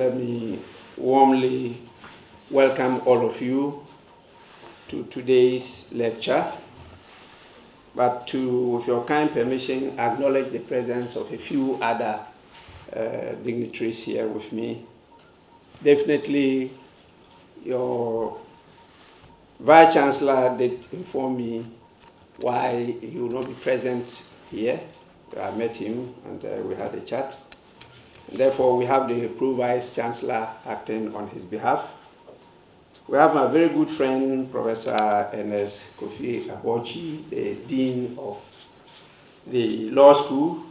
let me warmly welcome all of you to today's lecture, but with your kind permission, acknowledge the presence of a few other dignitaries here with me. Definitely, your Vice Chancellor did inform me why he will not be present here. I met him and we had a chat. Therefore, we have the Pro-Vice Chancellor acting on his behalf. We have my very good friend, Professor Ernest Kofi Abochi, the Dean of the Law School.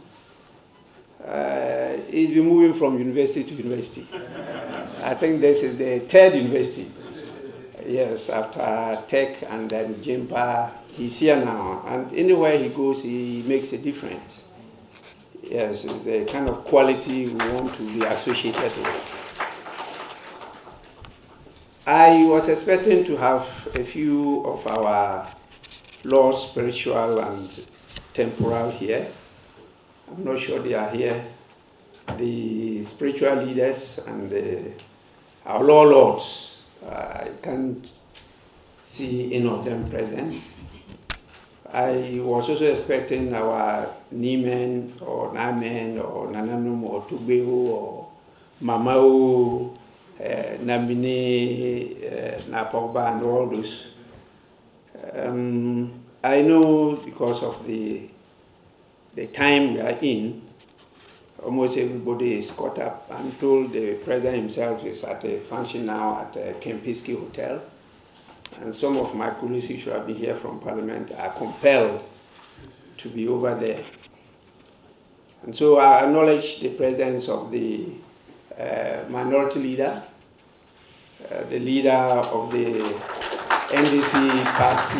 He's been moving from university to university. I think this is the third university. Yes, after Tech and then Jimpa, he's here now. And anywhere he goes, he makes a difference. Yes, it's the kind of quality we want to be associated with. I was expecting to have a few of our law, spiritual, and temporal here. I'm not sure they are here. The spiritual leaders and our law lords, I can't see any of them present. I was also expecting our Nimen or Namen or Nananum or Tubeo or Mamao, Namine, Napogba, and all those. I know because of the time we are in, almost everybody is caught up. I'm told the president himself is at a function now at a Kempinski Hotel. And some of my colleagues who should have been here from Parliament are compelled to be over there. And so I acknowledge the presence of the minority leader, the leader of the NDC party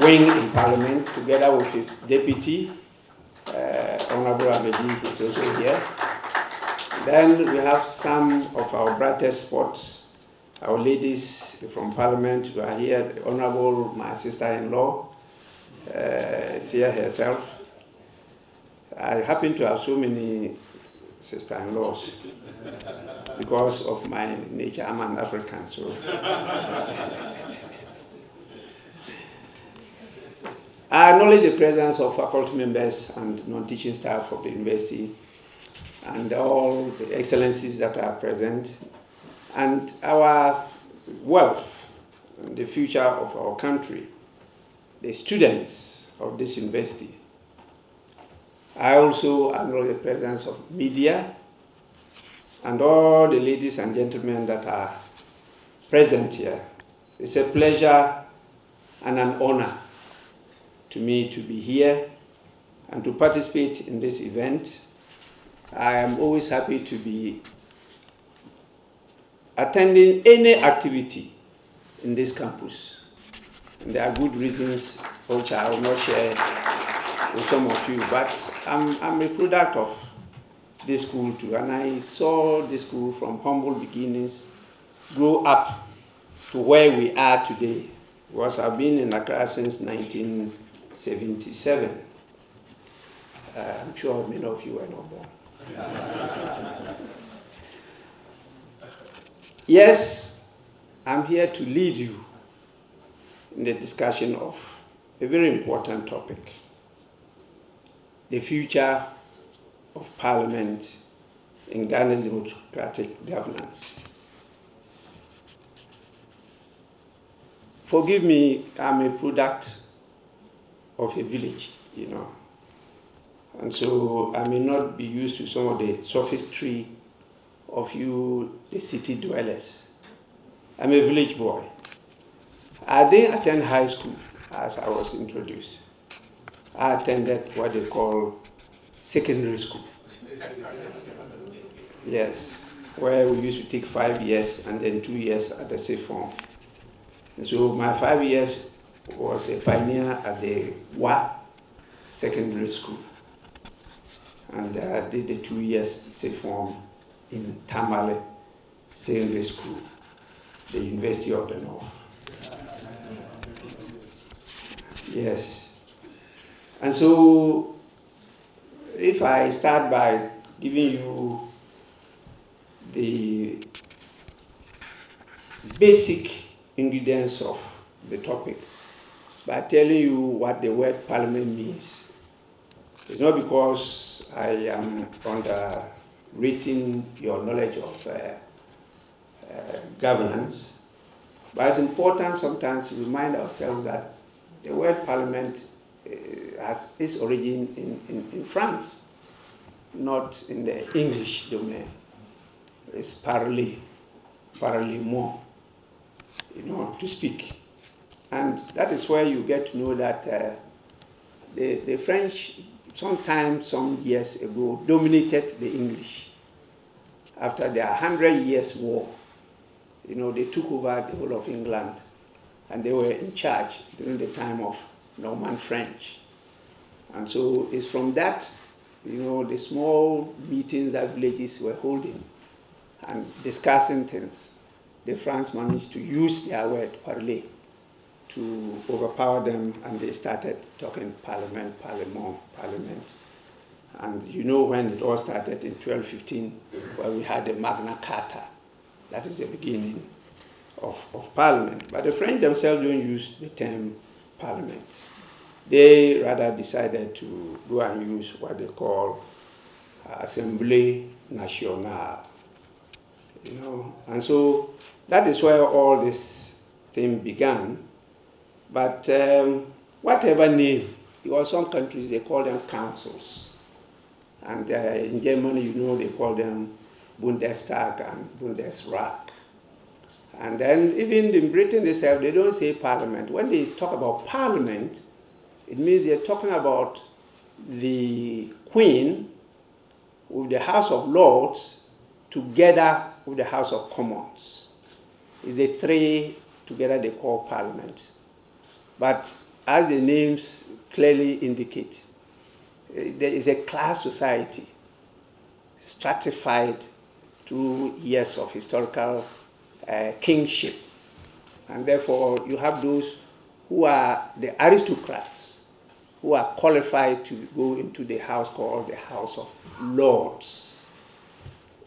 wing in Parliament, together with his deputy, Honorable Abedi is also here. Then we have some of our brightest spots, our ladies from Parliament who are here. The Honorable, my sister-in-law, is here herself. I happen to have so many sister-in-laws because of my nature. I'm an African, so. I acknowledge the presence of faculty members and non-teaching staff of the university and all the excellencies that are present, and our wealth and the future of our country, the students of this university. I also acknowledge the presence of media and all the ladies and gentlemen that are present here. It's a pleasure and an honor to me to be here and to participate in this event. I am always happy to be attending any activity in this campus. And there are good reasons which I will not share with some of you, but I'm a product of this school too, and I saw this school from humble beginnings grow up to where we are today, because I've been in Accra since 1977. I'm sure many of you were not born. Yes, I'm here to lead you in the discussion of a very important topic, the future of Parliament in Ghana's democratic governance. Forgive me, I'm a product of a village, you know, and so I may not be used to some of the sophistry of you, the city dwellers. I'm a village boy. I didn't attend high school as I was introduced. I attended what they call secondary school. Yes, where we used to take 5 years and then 2 years at the sixth form. And so my 5 years was a pioneer at the WA secondary school. And I did the 2 years sixth form in Tamale Secondary School, the University of the North. Yes. And so if I start by giving you the basic ingredients of the topic by telling you what the word parliament means. It's not because I am underrating your knowledge of governance, but it's important sometimes to remind ourselves that the word parliament has its origin in France, not in the English domain. It's parler, parlement, to speak. And that is where you get to know that the French, sometimes, some years ago, dominated the English. After their 100 Years' War, they took over the whole of England, and they were in charge during the time of Norman French. And so it's from that, the small meetings that villages were holding and discussing things, the French managed to use their word parler to overpower them, and they started talking parliament, parlement, parliament. And when it all started in 1215, where we had the Magna Carta. That is the beginning of parliament. But the French themselves don't use the term parliament. They rather decided to go and use what they call Assemblée Nationale. And so that is where all this thing began. But whatever name, because some countries they call them councils. And in Germany, they call them Bundestag and Bundesrat. And then even in Britain itself, they don't say parliament. When they talk about parliament, it means they're talking about the Queen with the House of Lords together with the House of Commons. It's the three together they call parliament. But as the names clearly indicate, there is a class society stratified through years of historical kingship. And therefore, you have those who are the aristocrats, who are qualified to go into the house called the House of Lords.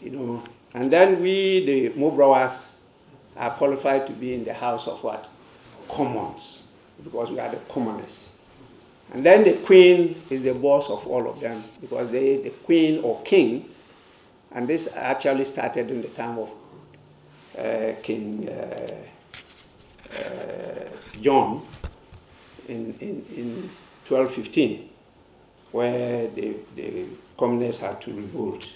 And then we, the Mobrawers, are qualified to be in the House of what? Commons, because we are the commoners. And then the Queen is the boss of all of them, because the Queen or King, and this actually started in the time of King John in 1215, where the communists had to revolt.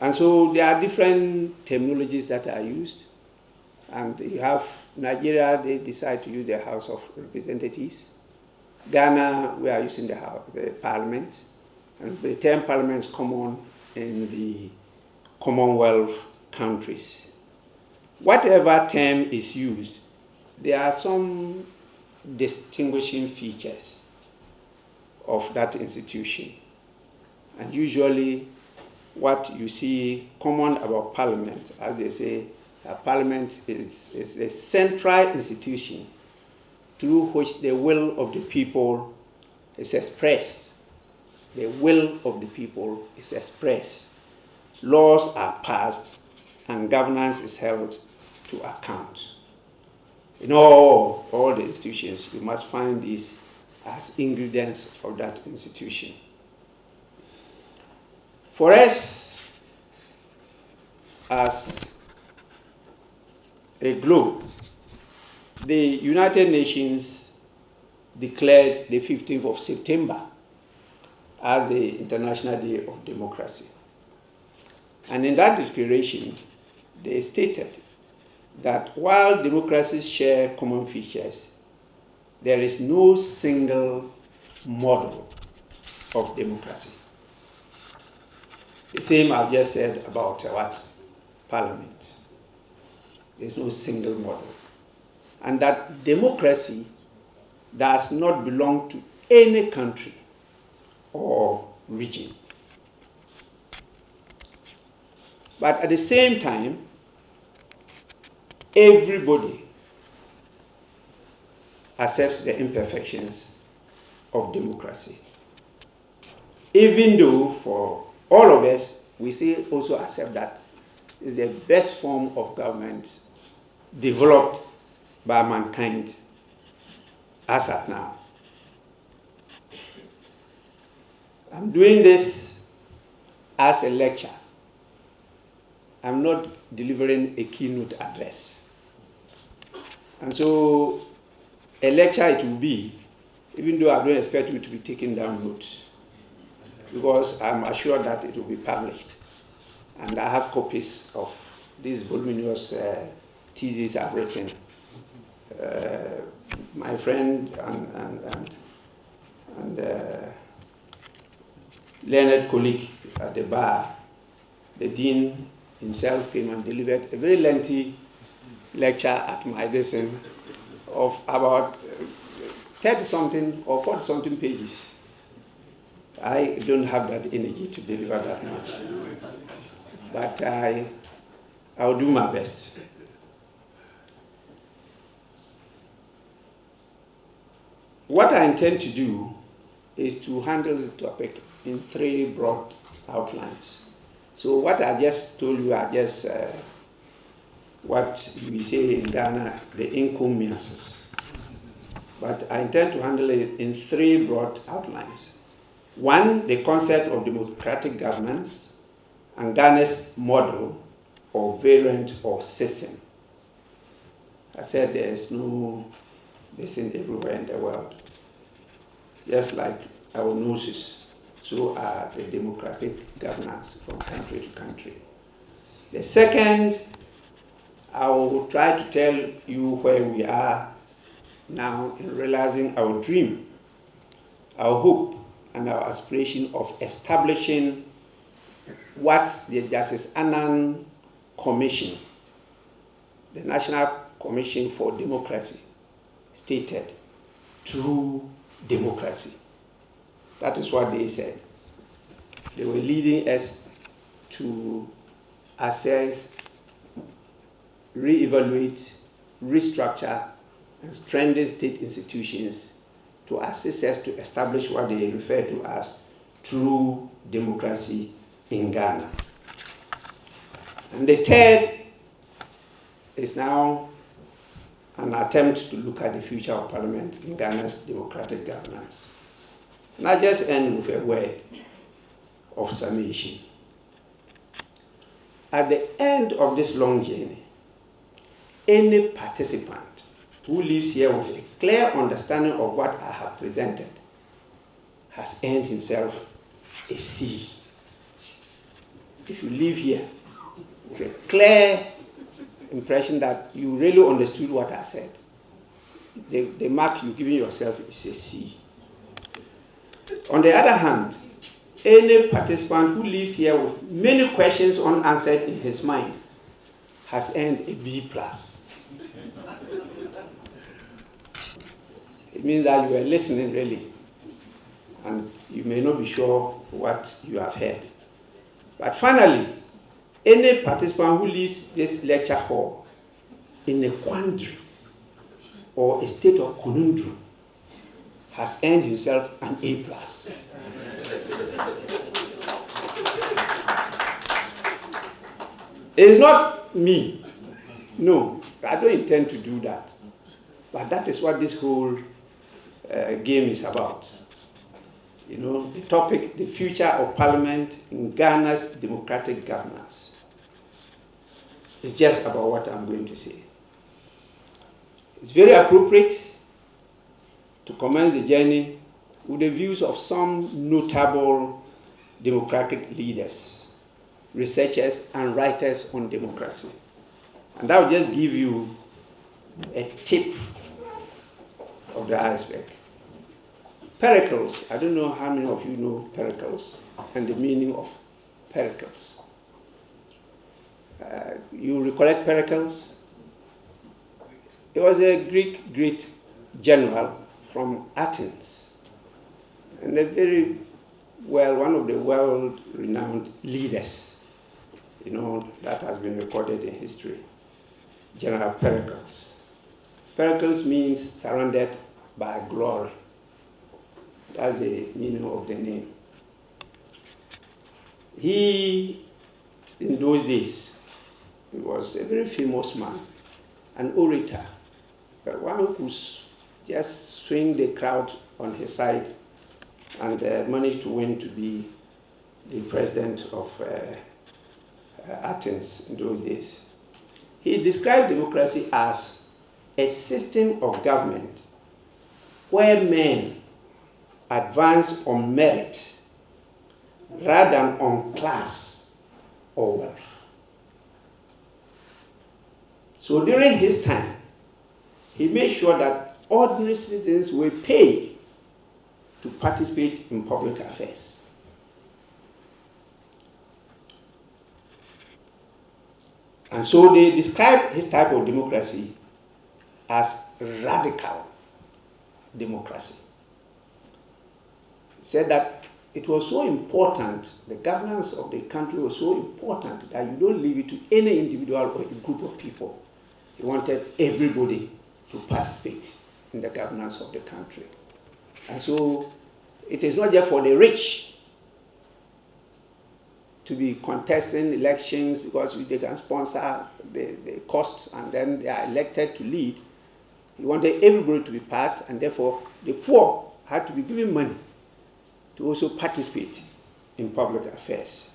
And so there are different terminologies that are used. And you have Nigeria, they decide to use the House of Representatives. Ghana, we are using the Parliament. And the term Parliament is common in the Commonwealth countries. Whatever term is used, there are some distinguishing features of that institution. And usually what you see common about Parliament, as they say, Parliament is a central institution through which the will of the people is expressed. The will of the people is expressed. Laws are passed and governance is held to account. In all the institutions, you must find these as ingredients of that institution. For us, as a globe, the United Nations declared the 15th of September as the International Day of Democracy. And in that declaration, they stated that while democracies share common features, there is no single model of democracy. The same I've just said about Parliament. There's no single model. And that democracy does not belong to any country or region. But at the same time, everybody accepts the imperfections of democracy. Even though for all of us, we still also accept that is the best form of government developed by mankind as at now. I'm doing this as a lecture. I'm not delivering a keynote address. And so a lecture it will be, even though I don't expect you to be taking down notes, because I'm assured that it will be published. And I have copies of these voluminous theses I've written. My friend and learned colleague at the bar, the dean himself came and delivered a very lengthy lecture at my lesson of about 30-something or 40-something pages. I don't have that energy to deliver that much, but I'll do my best. What I intend to do is to handle the topic in 3 broad outlines. So what I just told you are just what we say in Ghana, the inconveniences. But I intend to handle it in 3 broad outlines. 1, the concept of democratic governance and Ghana's model or variant or system. I said there is no this in everywhere in the world. Just like our noses, so are the democratic governance from country to country. The second, I will try to tell you where we are now in realizing our dream, our hope, and our aspiration of establishing what the Justice Annan Commission, the National Commission for Democracy, stated: true democracy. That is what they said. They were leading us to assess, re-evaluate, restructure, and strengthen state institutions to assist us to establish what they refer to as true democracy in Ghana. And the third is now an attempt to look at the future of Parliament in Ghana's democratic governance. And I just end with a word of summation. At the end of this long journey, any participant who lives here with a clear understanding of what I have presented has earned himself a C. If you live here with a clear impression that you really understood what I said, the mark you've given yourself is a C. On the other hand, any participant who lives here with many questions unanswered in his mind has earned a B+. It means that you are listening really, and you may not be sure what you have heard. But finally, any participant who leaves this lecture hall in a quandary or a state of conundrum has earned himself an A+. It is not me. No, I don't intend to do that. But that is what this whole game is about. You know, the topic, the future of Parliament in Ghana's democratic governance. It's just about what I'm going to say. It's very appropriate to commence the journey with the views of some notable democratic leaders, researchers, and writers on democracy. And that will just give you a tip of the iceberg. Pericles, I don't know how many of you know Pericles and the meaning of Pericles. You recollect Pericles? He was a Greek great general from Athens, and one of the world-renowned leaders, you know, that has been recorded in history, General Pericles. Pericles means surrounded by glory. That's the meaning of the name. He, in those days, He was a very famous man, an orator, but one who could just swing the crowd on his side and managed to win to be the president of Athens in those days. He described democracy as a system of government where men advance on merit rather than on class or wealth. So during his time, he made sure that ordinary citizens were paid to participate in public affairs. And so they described his type of democracy as radical democracy. He said that it was so important, the governance of the country was so important that you don't leave it to any individual or a group of people. He wanted everybody to participate in the governance of the country. And so it is not just for the rich to be contesting elections because they can sponsor the cost and then they are elected to lead. He wanted everybody to be part, and therefore the poor had to be given money to also participate in public affairs.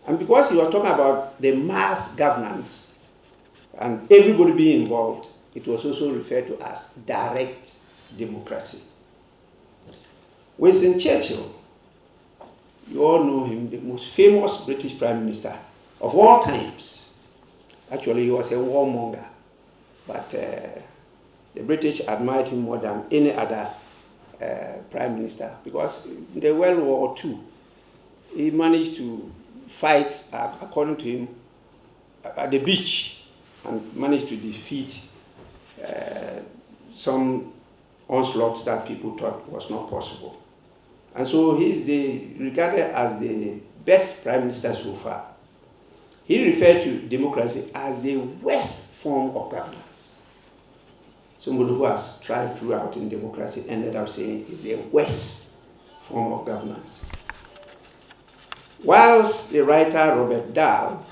And because he was talking about the mass governance and everybody being involved, it was also referred to as direct democracy. Winston Churchill, you all know him, the most famous British Prime Minister of all times. Actually, he was a warmonger, but the British admired him more than any other Prime Minister because in the World War II, he managed to fight, according to him, at the beach and managed to defeat some onslaughts that people thought was not possible. And so he's regarded as the best Prime Minister so far. He referred to democracy as the worst form of governance. Somebody who has tried throughout in democracy ended up saying it's the worst form of governance. Whilst the writer Robert Dahl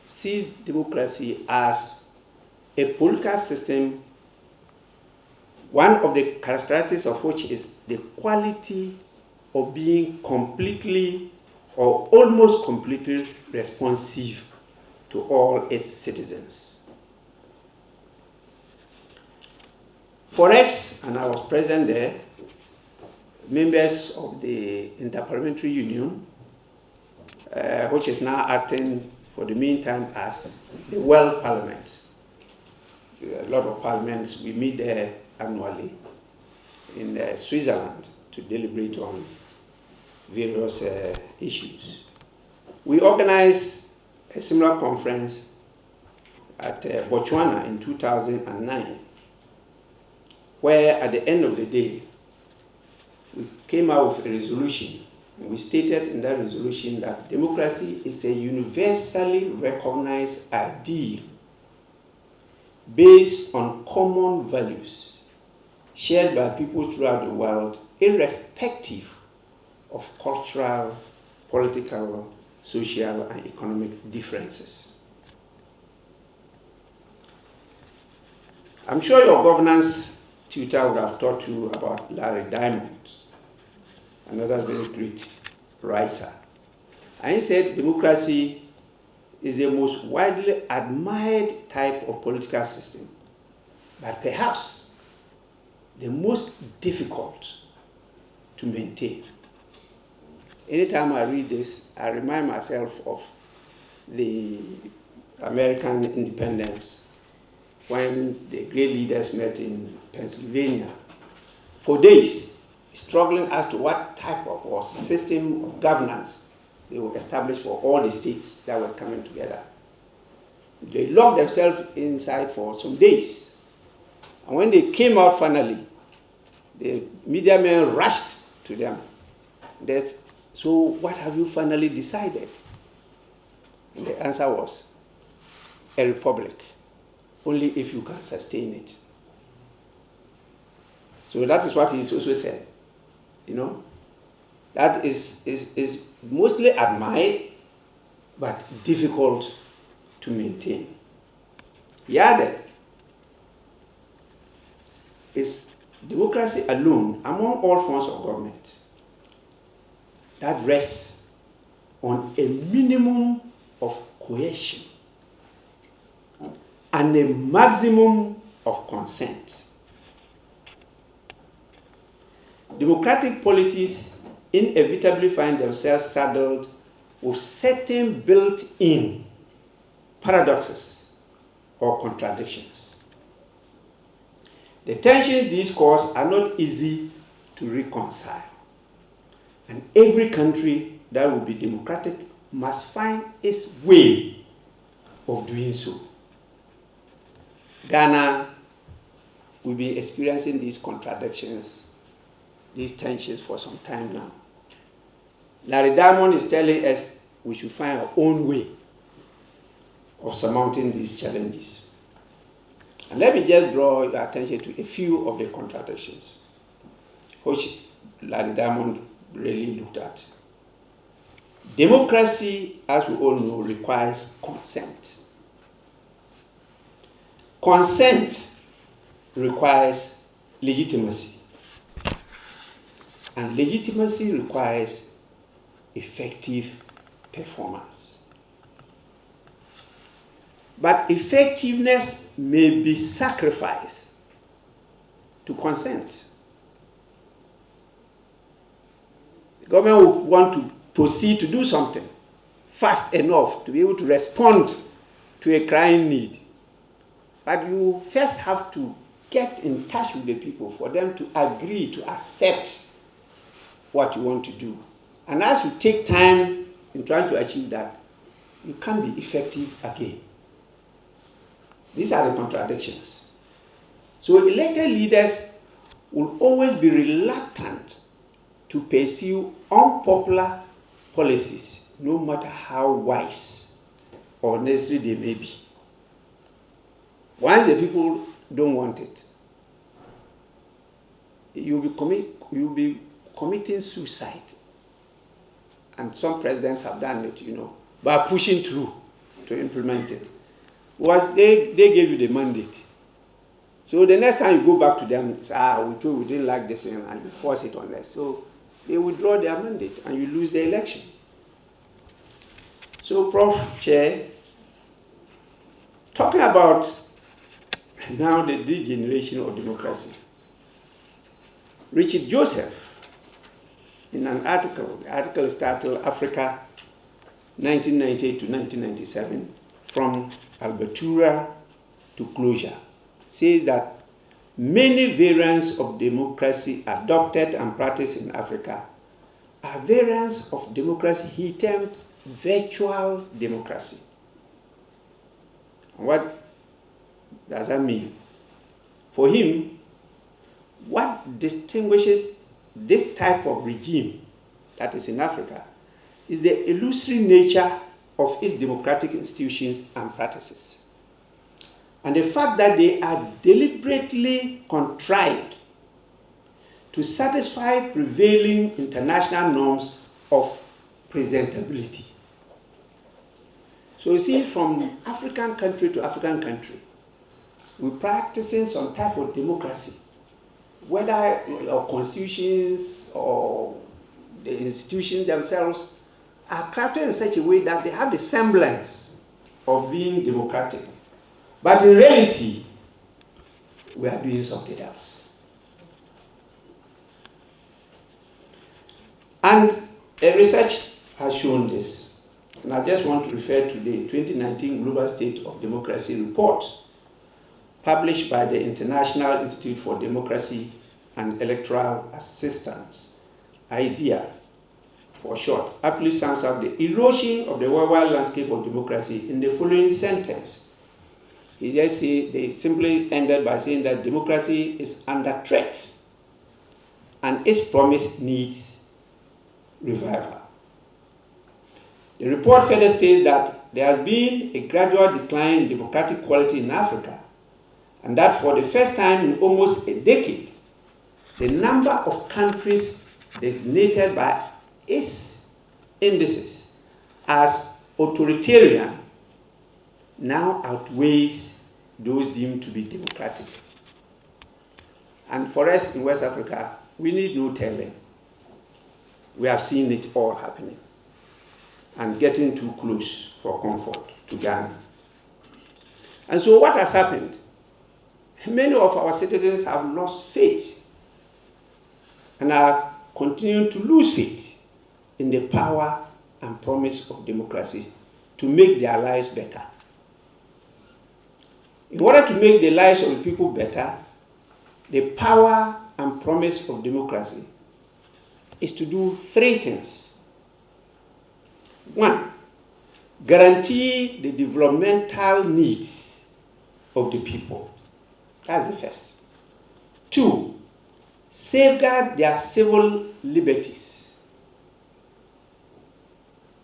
sees democracy as a political system, one of the characteristics of which is the quality of being completely or almost completely responsive to all its citizens. For us, and I was present there, members of the Interparliamentary Union, which is now acting for the meantime as the World Parliament. A lot of parliaments, we meet there annually in Switzerland to deliberate on various issues. We organized a similar conference at Botswana in 2009, where at the end of the day, we came out with a resolution. We stated in that resolution that democracy is a universally recognized ideal based on common values shared by people throughout the world, irrespective of cultural, political, social, and economic differences. I'm sure your governance tutor would have taught you about Larry Diamond, another very great writer. And he said democracy is the most widely admired type of political system, but perhaps the most difficult to maintain. Anytime I read this, I remind myself of the American independence when the great leaders met in Pennsylvania for days, struggling as to what type of or system of governance they would establish for all the states that were coming together. They locked themselves inside for some days. And when they came out finally, the media men rushed to them. So what have you finally decided? And the answer was, a republic, only if you can sustain it. So that is what he also said. You know, that is mostly admired, but difficult to maintain. He added, it's democracy alone among all forms of government that rests on a minimum of coercion and a maximum of consent. Democratic polities inevitably find themselves saddled with certain built-in paradoxes or contradictions. The tensions these cause are not easy to reconcile, and every country that will be democratic must find its way of doing so. Ghana will be experiencing these contradictions, these tensions for some time now. Larry Diamond is telling us we should find our own way of surmounting these challenges. And let me just draw your attention to a few of the contradictions which Larry Diamond really looked at. Democracy, as we all know, requires consent. Consent requires legitimacy. And legitimacy requires effective performance. But effectiveness may be sacrificed to consent. The government will want to proceed to do something fast enough to be able to respond to a crying need. But you first have to get in touch with the people for them to agree, to accept what you want to do. And as you take time in trying to achieve that, you can't be effective again. These are the contradictions. So elected leaders will always be reluctant to pursue unpopular policies, no matter how wise or necessary they may be. Once the people don't want it, you'll be committing suicide. And some presidents have done it, by pushing through to implement it. They gave you the mandate. So the next time you go back to them, say, we didn't like this, and you force it on us. So they withdraw their mandate and you lose the election. So, Prof. Chair, talking about now the degeneration of democracy, Richard Joseph, in an article, the article is titled Africa 1998 to 1997, From Albertura to Closure, says that many variants of democracy adopted and practiced in Africa are variants of democracy he termed virtual democracy. And what does that mean? For him, what distinguishes this type of regime that is in Africa is the illusory nature of its democratic institutions and practices, and the fact that they are deliberately contrived to satisfy prevailing international norms of presentability. So you see, from African country to African country, we're practicing some type of democracy, whether our constitutions or the institutions themselves are crafted in such a way that they have the semblance of being democratic. But in reality, we are doing something else. And a research has shown this. And I just want to refer to the 2019 Global State of Democracy report published by the International Institute for Democracy and Electoral Assistance, IDEA for short, aptly sums up the erosion of the worldwide landscape of democracy in the following sentence. They simply ended by saying that democracy is under threat and its promise needs revival. The report further states that there has been a gradual decline in democratic quality in Africa, and that for the first time in almost a decade, the number of countries designated by its indices as authoritarian now outweighs those deemed to be democratic. And for us in West Africa, we need no telling. We have seen it all happening and getting too close for comfort to Ghana. And so what has happened? Many of our citizens have lost faith and are continuing to lose faith in the power and promise of democracy to make their lives better. In order to make the lives of the people better, the power and promise of democracy is to do three things. One, guarantee the developmental needs of the people. That's the first. Two, safeguard their civil liberties.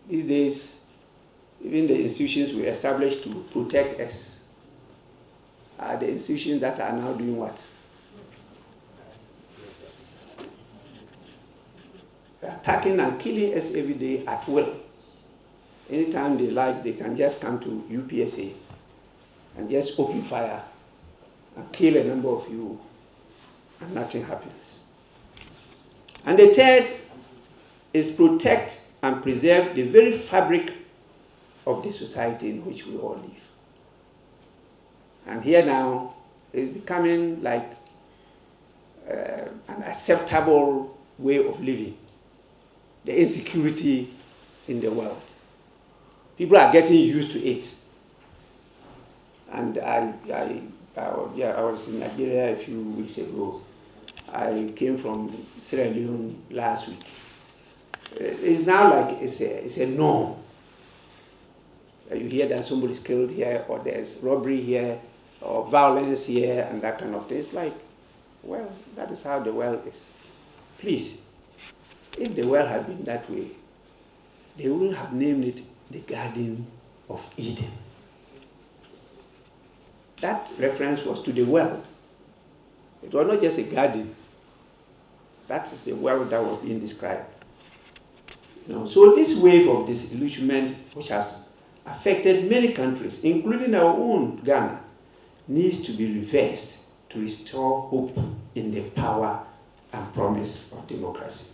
These days, even the institutions we established to protect us are the institutions that are now doing what? Attacking and killing us every day at will. Anytime they like, they can just come to UPSA and just open fire and kill a number of you, and nothing happens. And the third is protect and preserve the very fabric of the society in which we all live. And here now, it's becoming like an acceptable way of living. The insecurity in the world. People are getting used to it. And I was in Nigeria a few weeks ago. I came from Sierra Leone last week. It's now like it's a norm. You hear that somebody's killed here, or there's robbery here, or violence here, and that kind of thing. It's like, well, that is how the world is. Please, if the world had been that way, they wouldn't have named it the Garden of Eden. That reference was to the world. It was not just a garden. That is the world that was being described. So this wave of disillusionment, which has affected many countries, including our own Ghana, needs to be reversed to restore hope in the power and promise of democracy.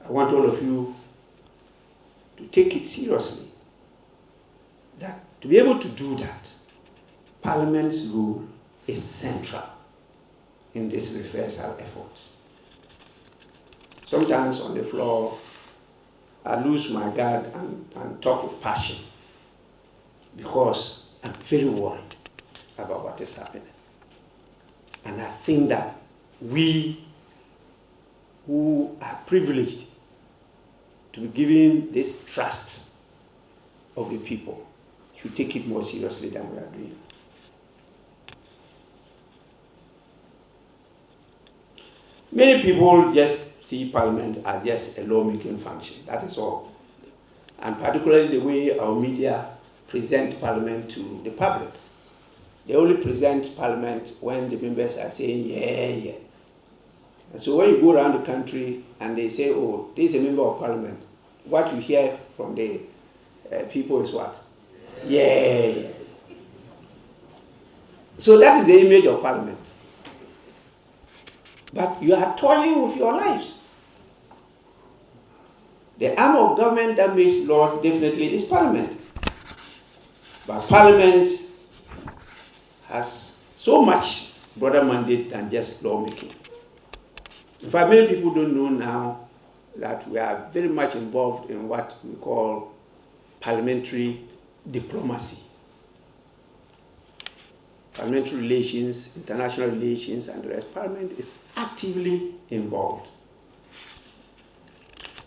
I want all of you to take it seriously, that to be able to do that, Parliament's role is central in this reversal effort. Sometimes on the floor, I lose my guard and talk with passion because I'm very worried about what is happening. And I think that we who are privileged to be given this trust of the people should take it more seriously than we are doing. Many people just see Parliament as just a lawmaking function. That is all. And particularly the way our media present Parliament to the public. They only present Parliament when the members are saying, yeah, yeah. And so when you go around the country and they say, oh, this is a member of Parliament, what you hear from the people is what? Yeah, yeah. So that is the image of Parliament. But you are toying with your lives. The arm of government that makes laws definitely is Parliament. But Parliament has so much broader mandate than just lawmaking. In fact, many people don't know now that we are very much involved in what we call parliamentary diplomacy. Parliamentary relations, international relations, and the rest. Parliament is actively involved.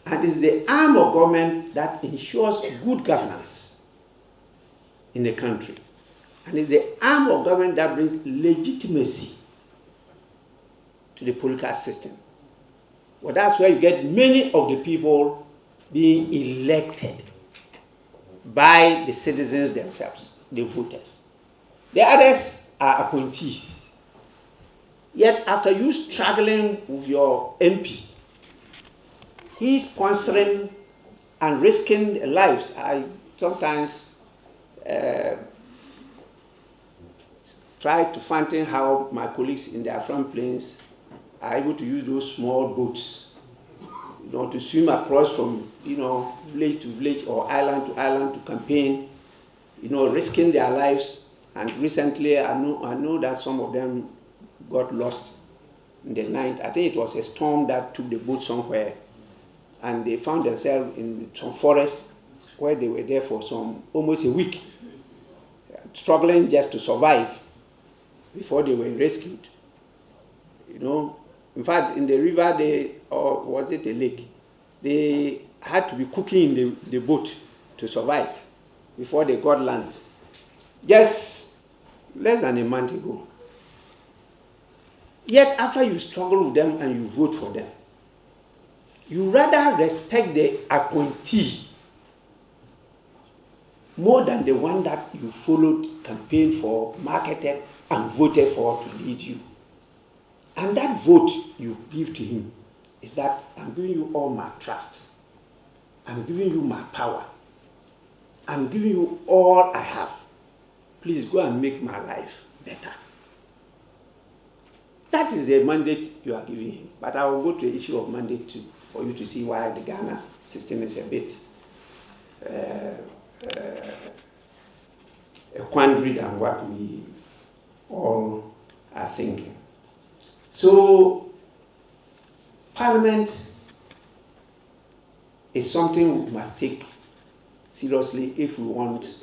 And it's the arm of government that ensures good governance in the country. And it's the arm of government that brings legitimacy to the political system. Well, that's where you get many of the people being elected by the citizens themselves, the voters. The others are appointees. Yet after you struggling with your MP, he's sponsoring and risking their lives. I sometimes try to fathom how my colleagues in their front planes are able to use those small boats, to swim across from, village to village or island to island to campaign, risking their lives. And recently, I know that some of them got lost in the night. I think it was a storm that took the boat somewhere, and they found themselves in some forest where they were there for almost a week, struggling just to survive before they were rescued. In fact, in the river, or was it a lake, they had to be cooking in the boat to survive before they got land. Just less than a month ago. Yet after you struggle with them and you vote for them, you rather respect the appointee more than the one that you followed, campaigned for, marketed, and voted for to lead you. And that vote you give to him is that I'm giving you all my trust. I'm giving you my power. I'm giving you all I have. Please go and make my life better. That is the mandate you are giving him. But I will go to the issue of mandate too, for you to see why the Ghana system is a bit a quandary than what we all are thinking. So, Parliament is something we must take seriously if we want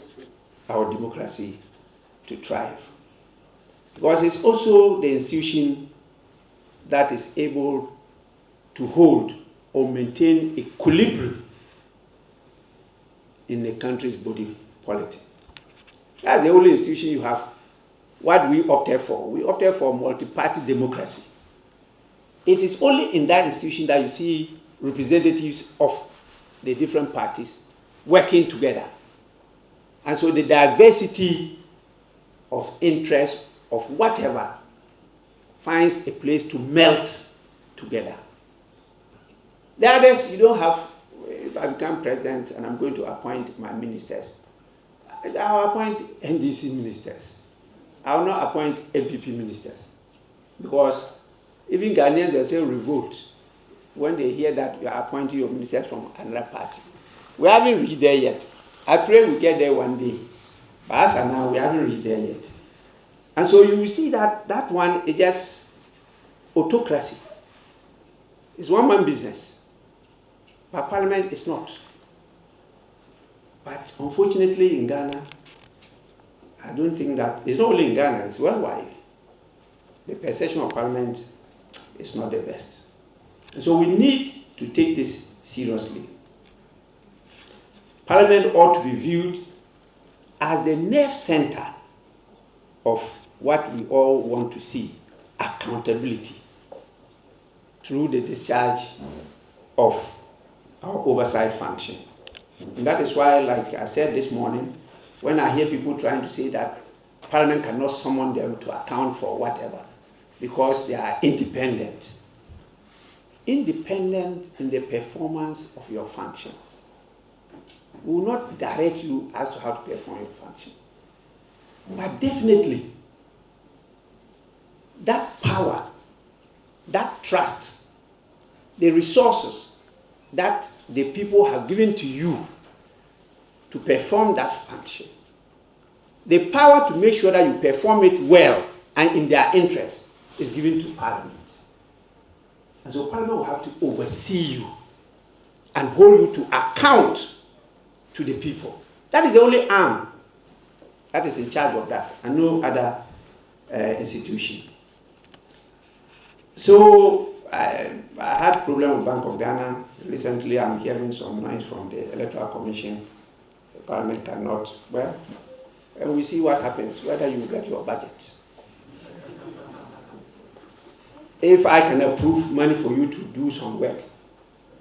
our democracy to thrive. Because it's also the institution that is able to hold or maintain equilibrium in the country's body politic. That's the only institution you have. What we opted for? We opted for multi-party democracy. It is only in that institution that you see representatives of the different parties working together. And so the diversity of interest of whatever finds a place to melt together. The others, you don't have. If I become president and I'm going to appoint my ministers, I'll appoint NDC ministers. I will not appoint MPP ministers. Because even Ghanaians, they say revolt when they hear that you are appointing your ministers from another party. We haven't reached there yet. I pray we get there one day. But as of now, we haven't reached there yet. And so you will see that that one is just autocracy. It's one-man business. But Parliament is not. But unfortunately in Ghana, I don't think that, it's not only in Ghana, it's worldwide. The perception of Parliament is not the best. And so we need to take this seriously. Parliament ought to be viewed as the nerve center of what we all want to see, accountability, through the discharge of our oversight function. And that is why, like I said this morning, when I hear people trying to say that Parliament cannot summon them to account for whatever, because they are independent. Independent in the performance of your functions. We will not direct you as to how to perform your function. But definitely, that power, that trust, the resources that the people have given to you to perform that function, the power to make sure that you perform it well and in their interest is given to Parliament. And so Parliament will have to oversee you and hold you to account to the people. That is the only arm that is in charge of that, and no other institution. So I had a problem with Bank of Ghana. Recently I'm hearing some noise from the Electoral Commission. The Parliament cannot, well, and we see what happens, whether you get your budget. If I can approve money for you to do some work,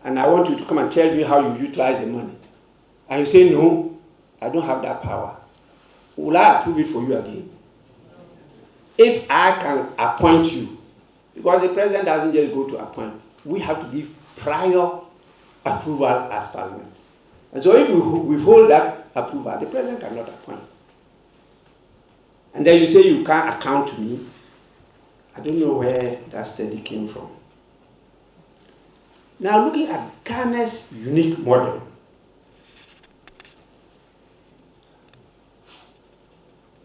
and I want you to come and tell me how you utilize the money, and you say, no, I don't have that power, will I approve it for you again? If I can appoint you, because the president doesn't just go to appoint, we have to give prior approval as Parliament. And so if we withhold that approval, the president cannot appoint. And then you say you can't account to me. I don't know where that study came from. Now looking at Ghana's unique model,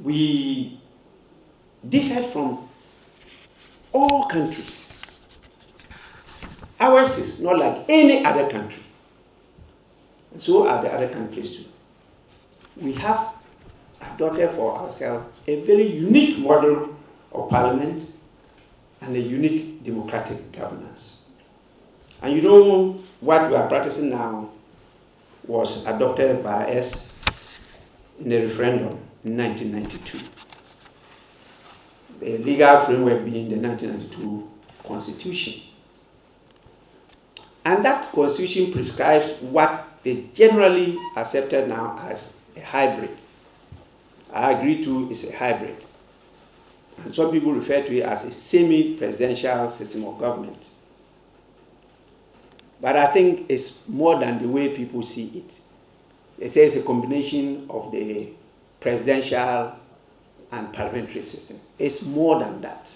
we differ from all countries. Ours is not like any other country. And so are the other countries too. We have adopted for ourselves a very unique model of parliament and a unique democratic governance. And you know what we are practicing now was adopted by us in a referendum in 1992. The legal framework being the 1992 Constitution. And that Constitution prescribes what is generally accepted now as a hybrid. I agree to it's a hybrid. And some people refer to it as a semi-presidential system of government. But I think it's more than the way people see it. They say it's a combination of the presidential and parliamentary system. It's more than that,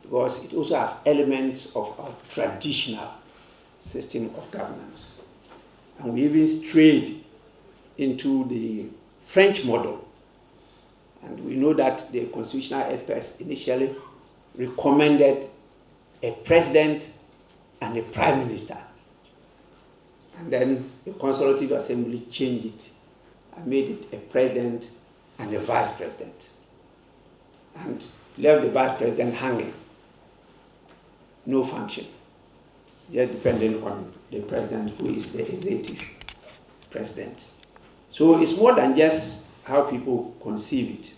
because it also has elements of our traditional system of governance. And we even strayed into the French model. And we know that the constitutional experts initially recommended a president and a prime minister. And then the Consultative Assembly changed it and made it a president and a vice president. And left the vice president hanging. No function. Just depending on the president, who is the executive president. So it's more than just how people conceive it.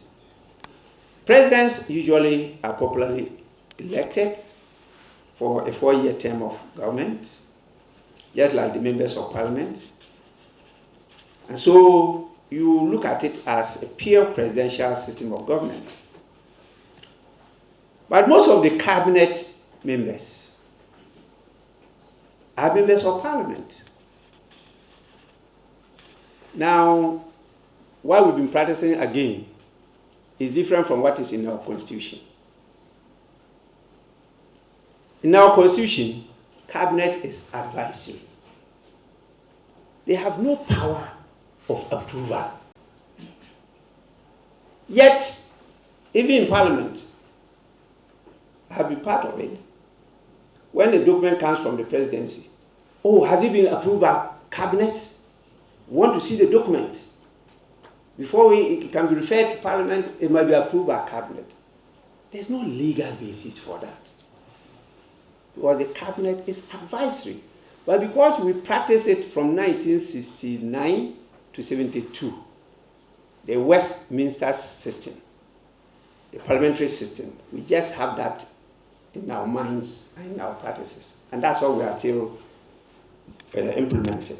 Presidents usually are popularly elected for a 4-year term of government, just like the members of parliament. And so you look at it as a pure presidential system of government. But most of the cabinet members are members of parliament. Now, what we've been practicing again is different from what is in our constitution. In our constitution, cabinet is advisory. They have no power of approval. Yet, even in parliament, I have been part of it. When the document comes from the presidency, oh, has it been approved by cabinet? We want to see the document. Before it can be referred to parliament, it might be approved by cabinet. There's no legal basis for that. Because the cabinet is advisory. But because we practice it from 1969 to 72, the Westminster system, the parliamentary system, we just have that in our minds and in our practices. And that's what we are still implementing.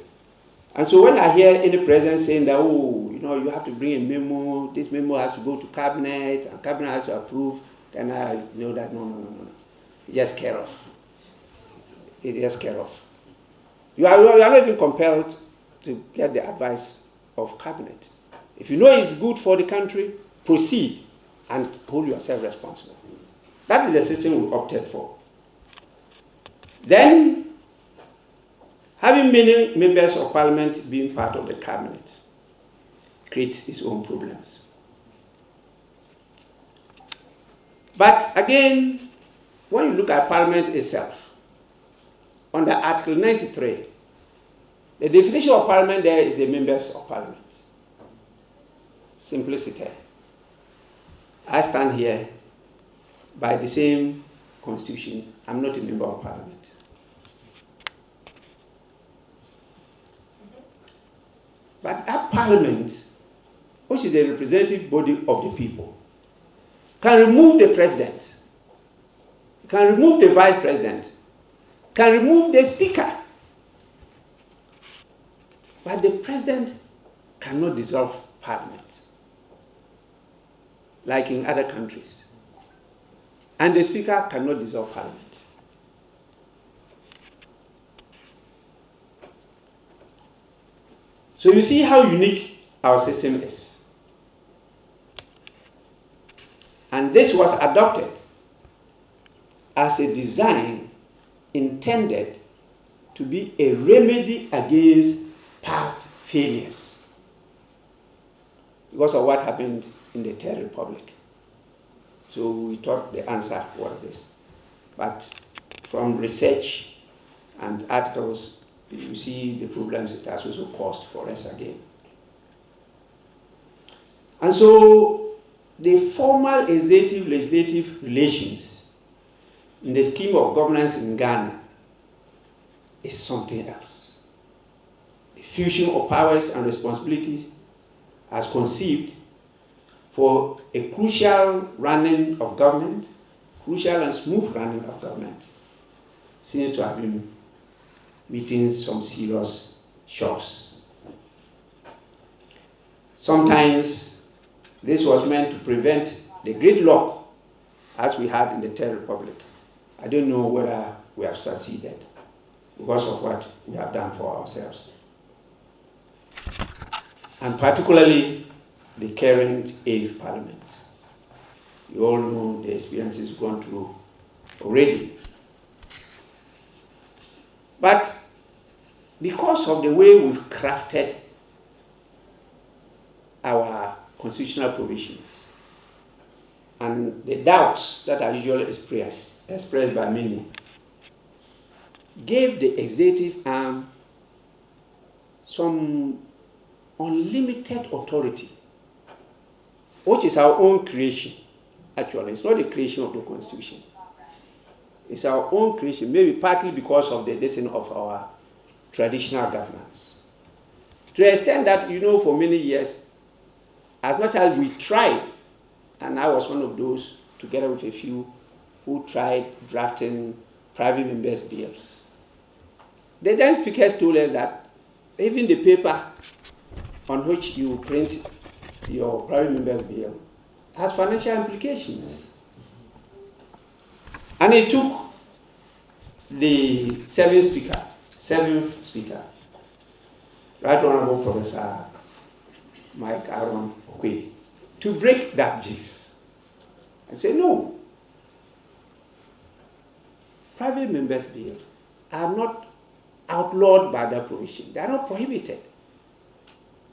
And so when I hear any president saying that, oh, you know, you have to bring a memo, this memo has to go to cabinet, and cabinet has to approve, then I know that no. It just care of. It just care of. You are not even compelled to get the advice of cabinet. If you know it's good for the country, proceed and hold yourself responsible. That is the system we opted for. Then, having many members of parliament being part of the cabinet creates its own problems. But again, when you look at parliament itself, under Article 93, the definition of parliament there is the members of parliament. Simplicity. I stand here by the same constitution. I'm not a member of parliament. But that parliament, which is a representative body of the people, can remove the president, can remove the vice president, can remove the speaker. But the president cannot dissolve parliament, like in other countries. And the speaker cannot dissolve parliament. So you see how unique our system is. And this was adopted as a design intended to be a remedy against past failures because of what happened in the Third Republic. So we thought the answer was this. But from research and articles, you see the problems it has also caused for us again. And so the formal executive-legislative relations in the scheme of governance in Ghana is something else. The fusion of powers and responsibilities as conceived for a crucial running of government, crucial and smooth running of government, seems to have been meeting some serious shocks. Sometimes this was meant to prevent the gridlock as we had in the Third Republic. I don't know whether we have succeeded because of what we have done for ourselves. And particularly the current 8th Parliament. You all know the experiences we've gone through already. But because of the way we've crafted our constitutional provisions and the doubts that are usually expressed by many, gave the executive arm some unlimited authority, which is our own creation. Actually, it's not the creation of the Constitution. It's our own creation, maybe partly because of the lesson of our traditional governance. To the extent that, you know, for many years, as much as we tried, and I was one of those, together with a few, who tried drafting private members' bills. The then speakers told us that even the paper on which you print your private members' bill has financial implications. And it took the seventh speaker, Right Honorable Professor Mike Aaron Okwe, to break that gist and say, no, private members' bills are not outlawed by that provision. They are not prohibited.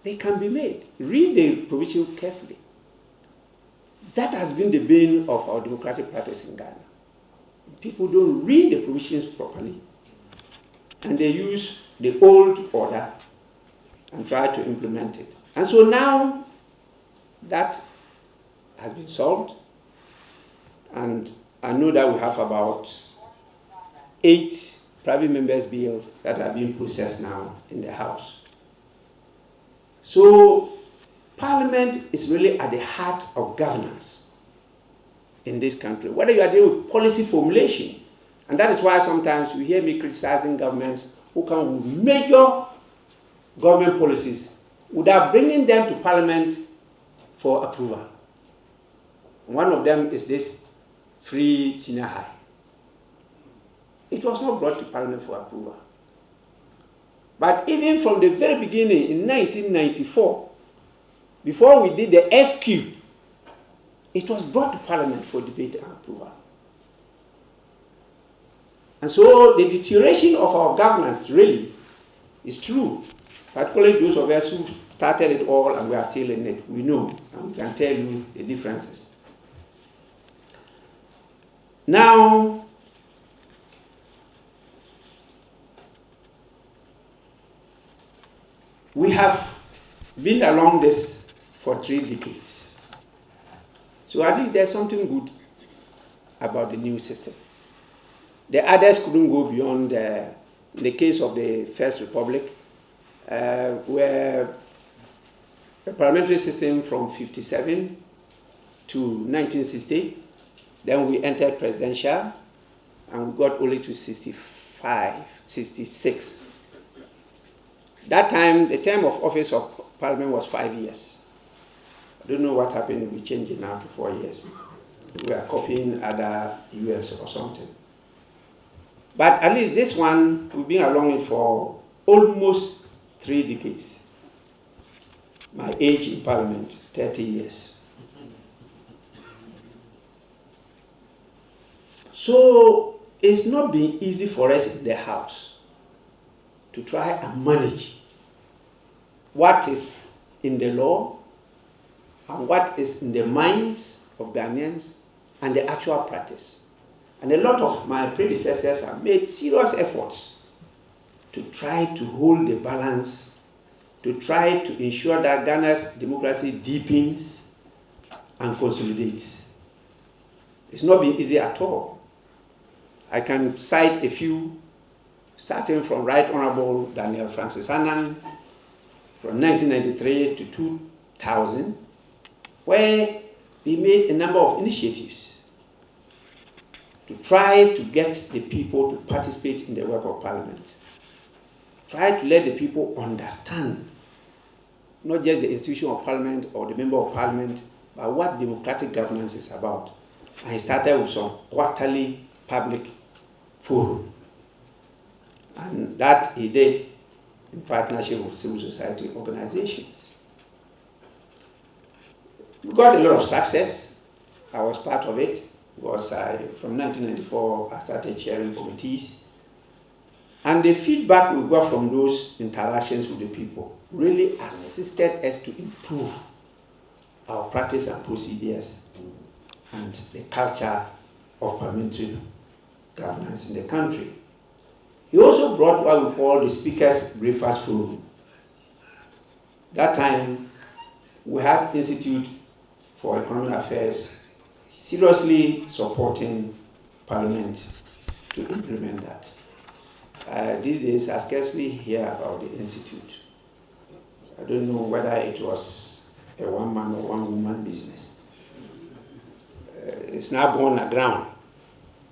They can be made. Read the provision carefully. That has been the bane of our democratic practice in Ghana. People don't read the provisions properly, and they use the old order and try to implement it. And so now that has been solved, and I know that we have about 8 private members' bills that are being processed now in the House. So Parliament is really at the heart of governance in this country, whether you are dealing with policy formulation. And that is why sometimes you hear me criticizing governments who come with major government policies without bringing them to Parliament for approval. One of them is this free senior high. It was not brought to Parliament for approval. But even from the very beginning, in 1994, before we did the FQ, it was brought to Parliament for debate and approval. And so the deterioration of our governance really is true, particularly those of us who started it all and we are still in it. We know, and we can tell you the differences. Now, we have been along this for 3 decades. So I think there's something good about the new system. The others couldn't go beyond the case of the First Republic, where the parliamentary system from 1957 to 1960, then we entered presidential, and we got only to 66. That time, the term of office of Parliament was 5 years. I don't know what happened, we changed it now to 4 years. We are copying other US or something. But at least this one, we've been along it for almost 3 decades. my age in Parliament, 30 years. So it's not been easy for us in the House to try and manage what is in the law and what is in the minds of Ghanaians and the actual practice. And a lot of my predecessors have made serious efforts to try to hold the balance, to try to ensure that Ghana's democracy deepens and consolidates. It's not been easy at all. I can cite a few, starting from Right Honorable Daniel Francis Annan, from 1993 to 2000, where we made a number of initiatives to try to get the people to participate in the work of Parliament. Try to let the people understand not just the institution of Parliament or the member of Parliament, but what democratic governance is about. And he started with some quarterly public forum. And that he did in partnership with civil society organizations. We got a lot of success. I was part of it because from 1994, I started chairing committees. And the feedback we got from those interactions with the people really assisted us to improve our practice and procedures and the culture of parliamentary governance in the country. He also brought what we call the Speaker's Breakfast Forum. That time, we had Institute for Economic Affairs seriously supporting Parliament to implement that. These days, I scarcely hear about the Institute. I don't know whether it was a one-man or one-woman business. It's now gone aground,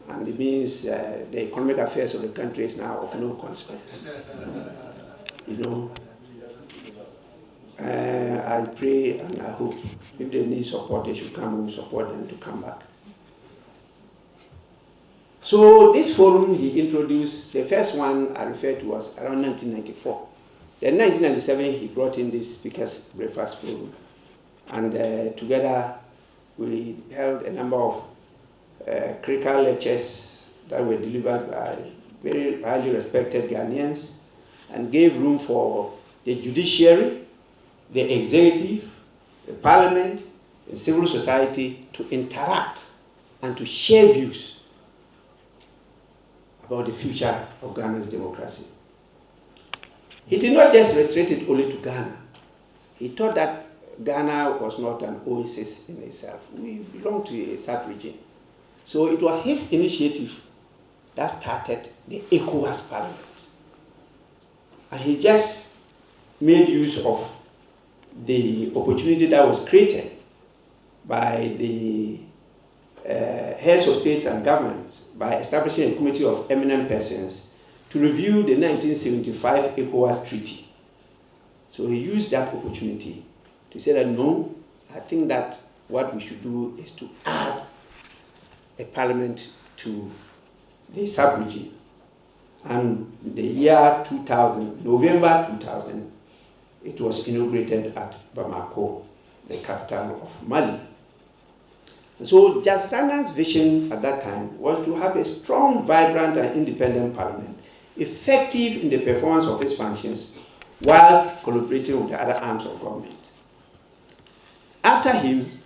and it means the economic affairs of the country is now of no consequence. You know, I pray and I hope if they need support, they should come. We will support them to come back. So this forum he introduced, the first one I referred to was around 1994. Then 1997 he brought in this Speaker's Breakfast Forum, and together we held a number of critical lectures that were delivered by very highly respected Ghanaians and gave room for the judiciary, the executive, the parliament, the civil society to interact and to share views about the future of Ghana's democracy. He did not just restrict it only to Ghana. He thought that Ghana was not an oasis in itself. We belong to a sub-region. So it was his initiative that started the ECOWAS Parliament. And he just made use of the opportunity that was created by the heads of states and governments by establishing a committee of eminent persons to review the 1975 ECOWAS Treaty. So he used that opportunity to say that no, I think that what we should do is to add a parliament to the sub-region. And the year 2000, November 2000, it was inaugurated at Bamako, the capital of Mali. So Justice Annan's vision at that time was to have a strong, vibrant, and independent parliament, effective in the performance of its functions, whilst collaborating with the other arms of government. After him,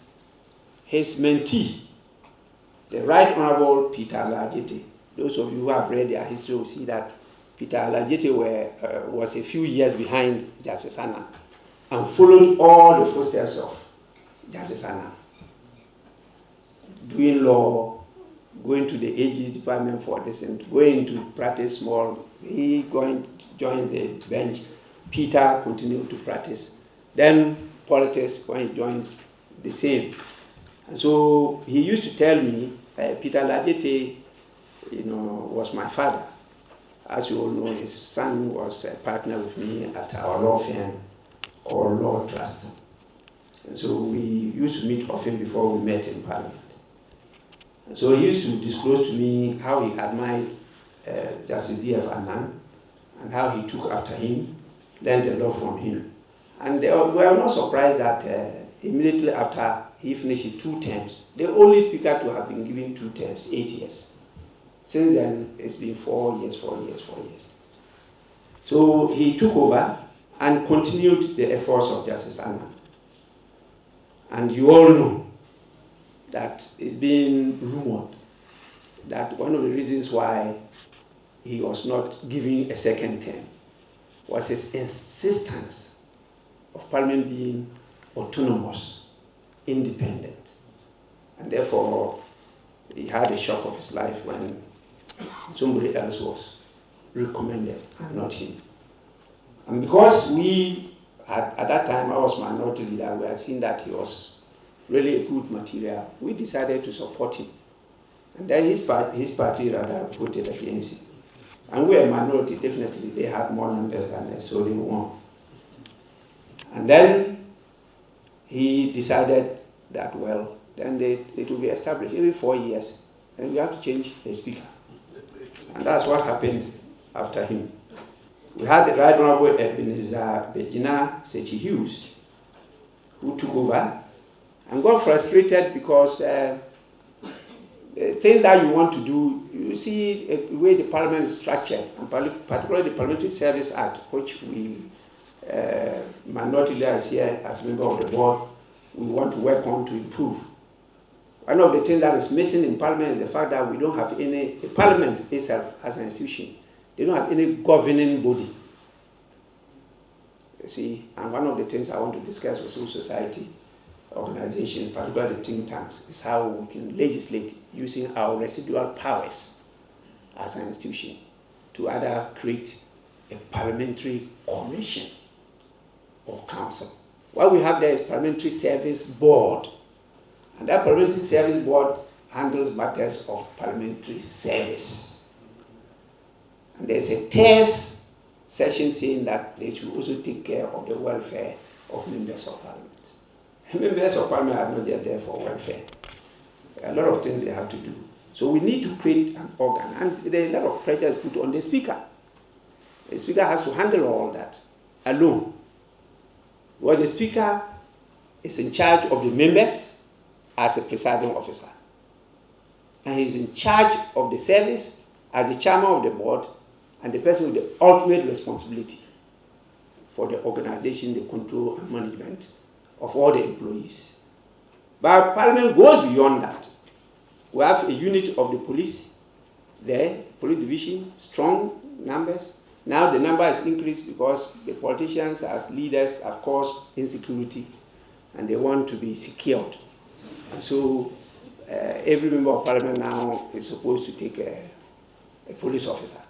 his mentee, the Right Honorable Peter Alajete. Those of you who have read their history will see that Peter Alajete was a few years behind Justice Annan and followed all the footsteps of Justice Annan. Doing law, going to the AG's department for dissent, going to practice small, he joined the bench. Peter continued to practice. Then politics, when he joined, the same. And so he used to tell me, Peter Alajete, was my father. As you all know, his son was a partner with me at our law firm called Law Trust. And so we used to meet often before we met in Parliament. And so he used to disclose to me how he admired Justice D.F. Annan and how he took after him, learned a lot from him. And we are not surprised that immediately after he finished 2 terms, the only speaker to have been given 2 terms, 8 years. Since then, it's been 4 years, 4 years, 4 years. So he took over and continued the efforts of Justice Alban. And you all know that it's been rumored that one of the reasons why he was not given a second term was his insistence of Parliament being autonomous, independent. And therefore, he had a shock of his life when somebody else was recommended and not him. And because we, at that time, I was minority leader, we had seen that he was really a good material, we decided to support him. And then his party rather voted against him. And we were a minority, definitely, they had more numbers than us, so they won. And then he decided that, well, then it will be established every 4 years, and we have to change the speaker. And that's what happened after him. We had the Right Honorable Ebenezer Bejina Sechi Hughes, who took over and got frustrated because things that you want to do, you see the way the Parliament is structured, and particularly the Parliamentary Service Act, which we, minority leaders here as member of the board, we want to work on to improve. One of the things that is missing in Parliament is the fact that we don't have any, the Parliament itself as an institution, they don't have any governing body. You see, and one of the things I want to discuss with civil society organizations, particularly the think tanks, is how we can legislate using our residual powers as an institution to either create a parliamentary commission or council. What we have there is Parliamentary Service Board, and that Parliamentary Service Board handles matters of parliamentary service. And there's a test section saying that they should also take care of the welfare of members of Parliament. Members of Parliament are not just there for welfare. There are a lot of things they have to do. So we need to create an organ, and there is a lot of pressure put on the Speaker. The Speaker has to handle all that alone. Well, the Speaker is in charge of the members as a presiding officer. And he's in charge of the service as the chairman of the board and the person with the ultimate responsibility for the organization, the control and management of all the employees. But Parliament goes beyond that. We have a unit of the police there, police division, strong numbers. Now the number has increased because the politicians as leaders have caused insecurity and they want to be secured. And so every member of Parliament now is supposed to take a police officer.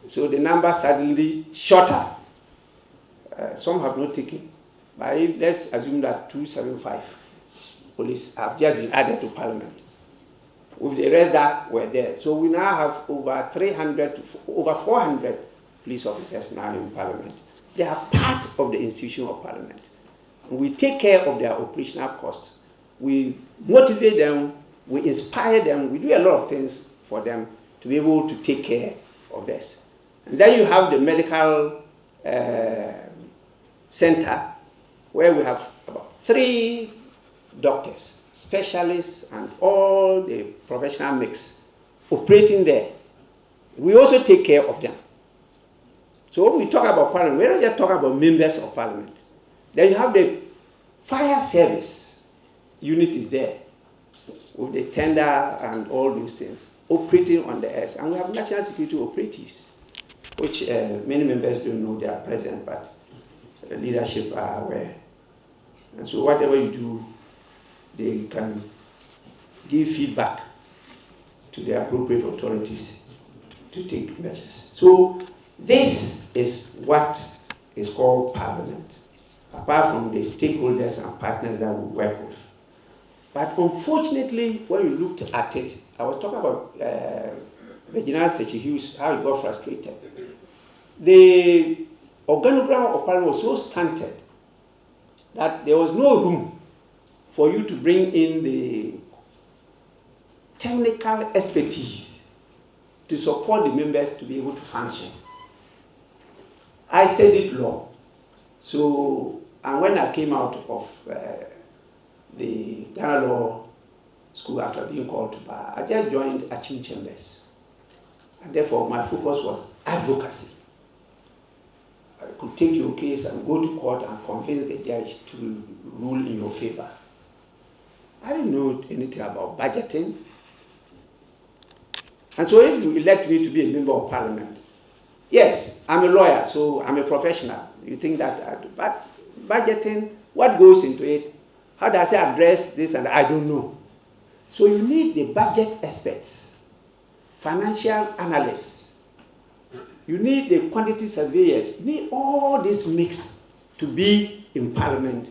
So the number suddenly shorter. Some have not taken. But let's assume that 275 police have just been added to Parliament, with the rest that were there. So we now have over 300 to over 400 police officers now in Parliament. They are part of the institution of Parliament. And we take care of their operational costs. We motivate them, we inspire them, we do a lot of things for them to be able to take care of this. And then you have the medical center, where we have about 3 doctors, specialists, and all the professional mix operating there. We also take care of them. So when we talk about Parliament, we're not just talking about members of Parliament. Then you have the fire service unit is there with the tender and all those things operating on the earth. And we have national security operatives, which many members don't know they are present, but the leadership are aware. And so whatever you do, they can give feedback to the appropriate authorities to take measures. So this is what is called Parliament, apart from the stakeholders and partners that we work with. But unfortunately, when you looked at it, I was talking about Bejina Sechi Hughes, how he got frustrated. The organogram of Parliament was so stunted that there was no room for you to bring in the technical expertise to support the members to be able to function. I studied law, so And when I came out of the Ghana Law School after being called to bar, I just joined Achin Chambers. And therefore, my focus was advocacy. I could take your case and go to court and convince the judge to rule in your favor. I didn't know anything about budgeting. And so if you elect me to be a member of parliament, yes, I'm a lawyer, so I'm a professional. You think that I do. But budgeting, what goes into it? How does it address this? And I don't know. So you need the budget experts, financial analysts. You need the quantity surveyors. You need all this mix to be in parliament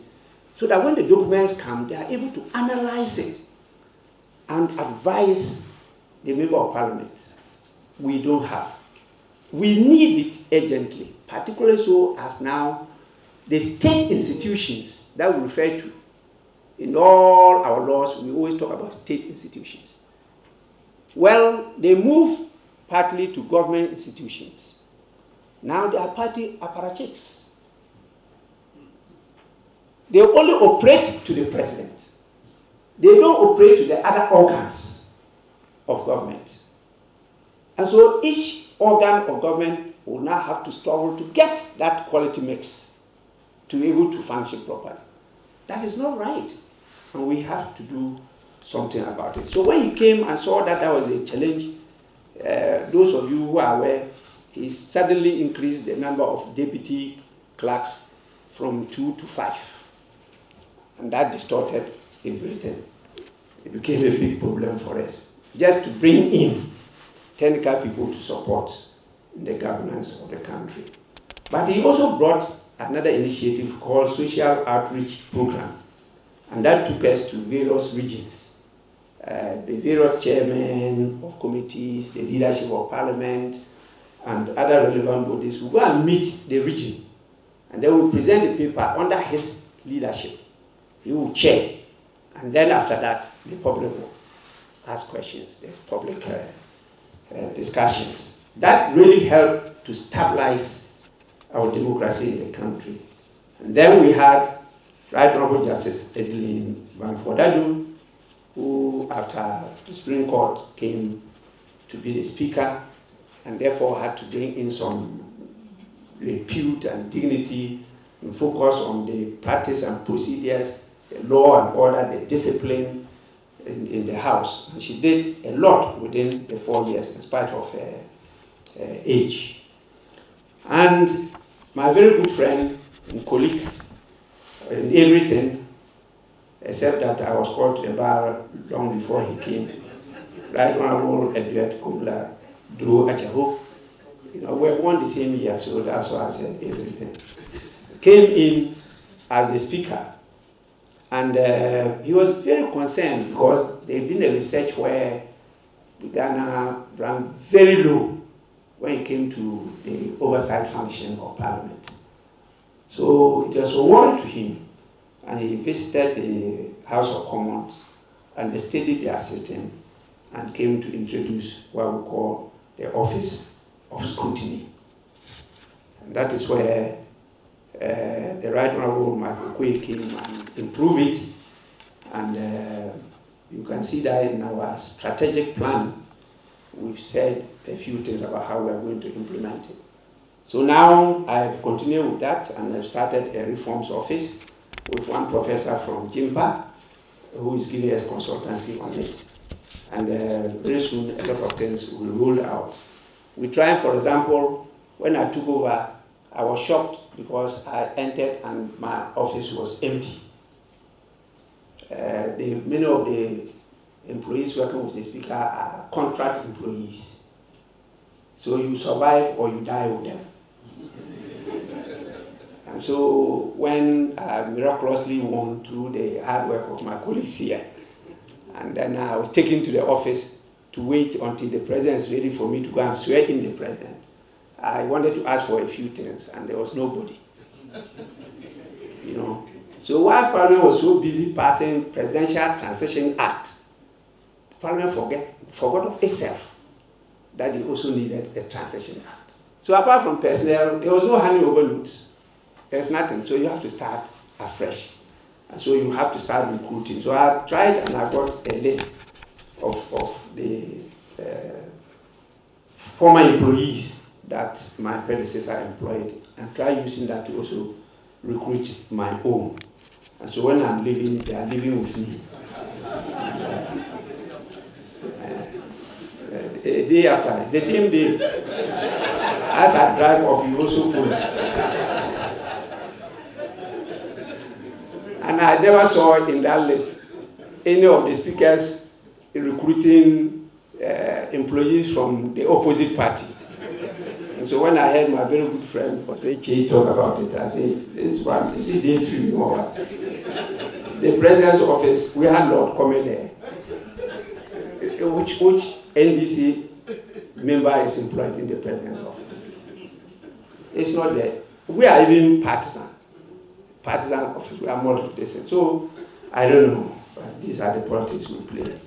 so that when the documents come, they are able to analyze it and advise the member of parliament. We don't have. We need it urgently, particularly so as now the state institutions that we refer to. In all our laws, we always talk about state institutions. Well, they move partly to government institutions. Now they are party apparatchiks. They only operate to the president. They don't operate to the other organs of government. And so each organ of government will now have to struggle to get that quality mix to be able to function properly. That is not right. And we have to do something about it. So when he came and saw that was a challenge, those of you who are aware, he suddenly increased the number of deputy clerks from 2 to 5. And that distorted everything. It became a big problem for us. Just to bring in technical people to support the governance of the country. But he also brought another initiative called Social Outreach Program. And that took us to various regions. The various chairmen of committees, the leadership of parliament, and other relevant bodies will go and meet the region. And they will present the paper under his leadership. He will chair. And then after that, the public will ask questions. There's public discussions. That really helped to stabilize our democracy in the country. And then we had Right Honorable Justice Edlin Banfordadu, who after the Supreme Court came to be the speaker and therefore had to bring in some repute and dignity and focus on the practice and procedures, the law and order, the discipline in the House. And she did a lot within the 4 years in spite of her age. And my very good friend and colleague in everything, except that I was called to the bar long before he came, Right Honorable Edward Kubla Do Achaho. You know, we were born the same year, so that's why I said everything. Came in as the speaker, and he was very concerned because they did a research where Ghana ranked very low when it came to the oversight function of Parliament. So it was a worry to him, and he visited the House of Commons and they studied their system and came to introduce what we call the Office of Scrutiny. And that is where the Right Honorable Michael Kwe came and improved it. And you can see that in our strategic plan, we've said a few things about how we are going to implement it. So now I've continued with that, and I've started a reforms office with one professor from Jimba who is giving us consultancy on it. And very soon a lot of things will roll out. We tried, for example, when I took over, I was shocked because I entered and my office was empty. Many of the employees working with the speaker are contract employees. So you survive or you die with them. And so when I miraculously won through the hard work of my colleagues here, and then I was taken to the office to wait until the president is ready for me to go and swear in the president. I wanted to ask for a few things, and there was nobody. You know. So while Parliament was so busy passing Presidential Transition Act, Parliament forgot of itself that they also needed a Transition Act. So apart from personnel, there was no handing over notes. There's nothing. So you have to start afresh. And so you have to start recruiting. So I tried and I got a list of the former employees that my predecessor employed, and try using that to also recruit my own. And so when I'm leaving, they are living with me. A day after, the same day, as I drive off, you also follow. And I never saw in that list any of the speakers recruiting employees from the opposite party. And so when I heard my very good friend Jay talk about it, I said, this one, is it daydreaming or what? The president's office, we had Lord coming there. Which NDC member is employed in the president's office? It's not there. We are even partisan office. We are more decent. So I don't know. But these are the politics we play.